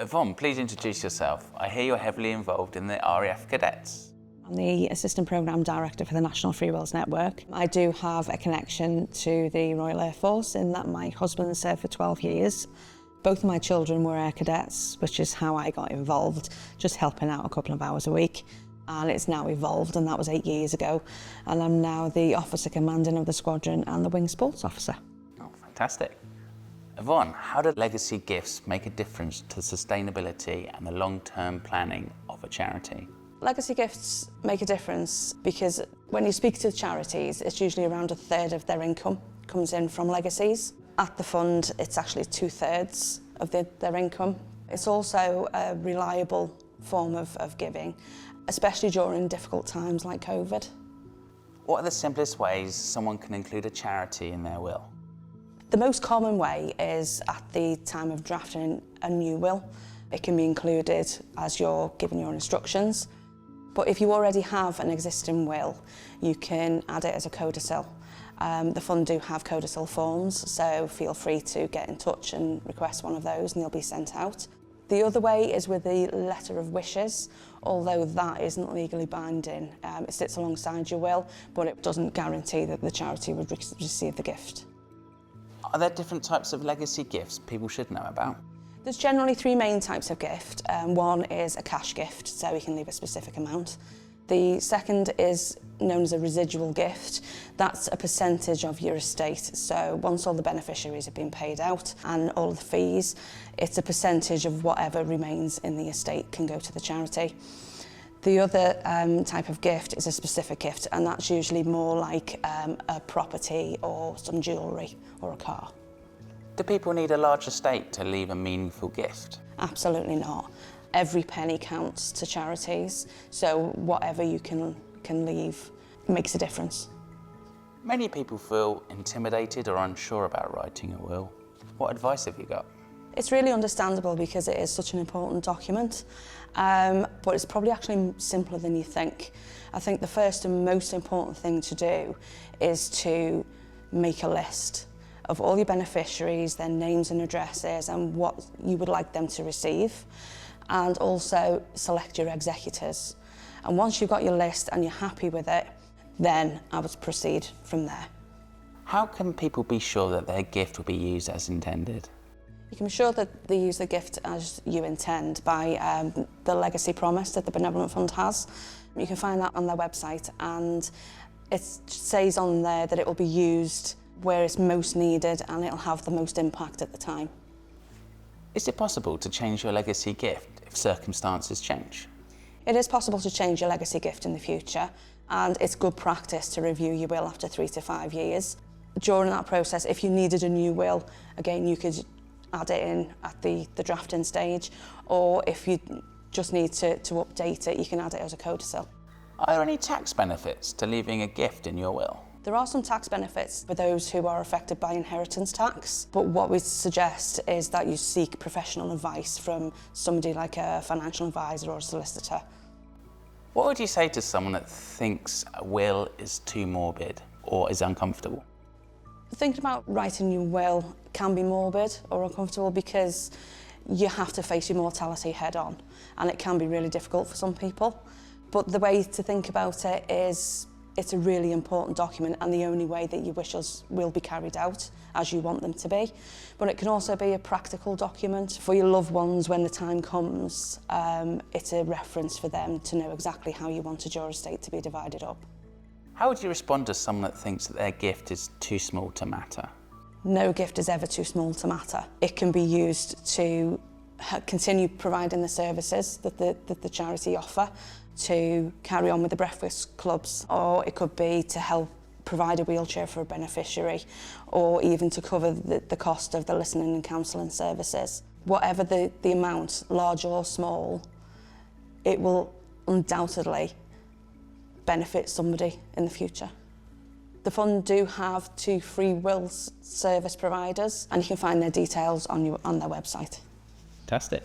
Yvonne, please introduce yourself. I hear you're heavily involved in the RAF Cadets. I'm the Assistant Programme Director for the National Free Wills Network. I do have a connection to the Royal Air Force in that my husband served for 12 years. Both of my children were Air Cadets, which is how I got involved, just helping out a couple of hours a week. And it's now evolved, and that was 8 years ago. And I'm now the Officer Commanding of the Squadron and the Wing Sports Officer. Oh, fantastic. Yvonne, how do legacy gifts make a difference to the sustainability and the long-term planning of a charity? Legacy gifts make a difference because when you speak to charities, it's usually around a third of their income comes in from legacies. At the fund, it's actually 2/3 of their income. It's also a reliable form of giving, especially during difficult times like COVID. What are the simplest ways someone can include a charity in their will? The most common way is at the time of drafting a new will. It can be included as you're giving your instructions. But if you already have an existing will, you can add it as a codicil. The fund do have codicil forms, so feel free to get in touch and request one of those and they'll be sent out. The other way is with the letter of wishes, although that isn't legally binding. It sits alongside your will, but it doesn't guarantee that the charity would receive the gift. Are there different types of legacy gifts people should know about? There's generally 3 main types of gift. One is a cash gift, so you can leave a specific amount. The second is known as a residual gift. That's a percentage of your estate. So once all the beneficiaries have been paid out and all the fees, it's a percentage of whatever remains in the estate can go to the charity. The other type of gift is a specific gift, and that's usually more like a property or some jewellery or a car. Do people need a large estate to leave a meaningful gift? Absolutely not. Every penny counts to charities, so whatever you can leave makes a difference. Many people feel intimidated or unsure about writing a will. What advice have you got? It's really understandable because it is such an important document, but it's probably actually simpler than you think. I think the first and most important thing to do is to make a list of all your beneficiaries, their names and addresses and what you would like them to receive, and also select your executors. And once you've got your list and you're happy with it, then I would proceed from there. How can people be sure that their gift will be used as intended? You can be sure that they use the gift as you intend by the legacy promise that the Benevolent Fund has. You can find that on their website, and it says on there that it will be used where it's most needed and it'll have the most impact at the time. Is it possible to change your legacy gift if circumstances change? It is possible to change your legacy gift in the future, and it's good practice to review your will after 3 to 5 years. During that process, if you needed a new will, again, you could add it in at the drafting stage, or if you just need to update it, you can add it as a codicil. Are there any tax benefits to leaving a gift in your will? There are some tax benefits for those who are affected by inheritance tax, but what we suggest is that you seek professional advice from somebody like a financial advisor or a solicitor. What would you say to someone that thinks a will is too morbid or is uncomfortable? Thinking about writing your will can be morbid or uncomfortable because you have to face your mortality head on, and it can be really difficult for some people. But the way to think about it is it's a really important document, and the only way that your wishes will be carried out as you want them to be. But it can also be a practical document for your loved ones when the time comes. It's a reference for them to know exactly how you wanted your estate to be divided up. How would you respond to someone that thinks that their gift is too small to matter? No gift is ever too small to matter. It can be used to continue providing the services that the charity offer, to carry on with the breakfast clubs, or it could be to help provide a wheelchair for a beneficiary, or even to cover the cost of the listening and counselling services. Whatever the amount, large or small, it will undoubtedly benefit somebody in the future. The fund do have 2 free wills service providers, and you can find their details on their website. Fantastic.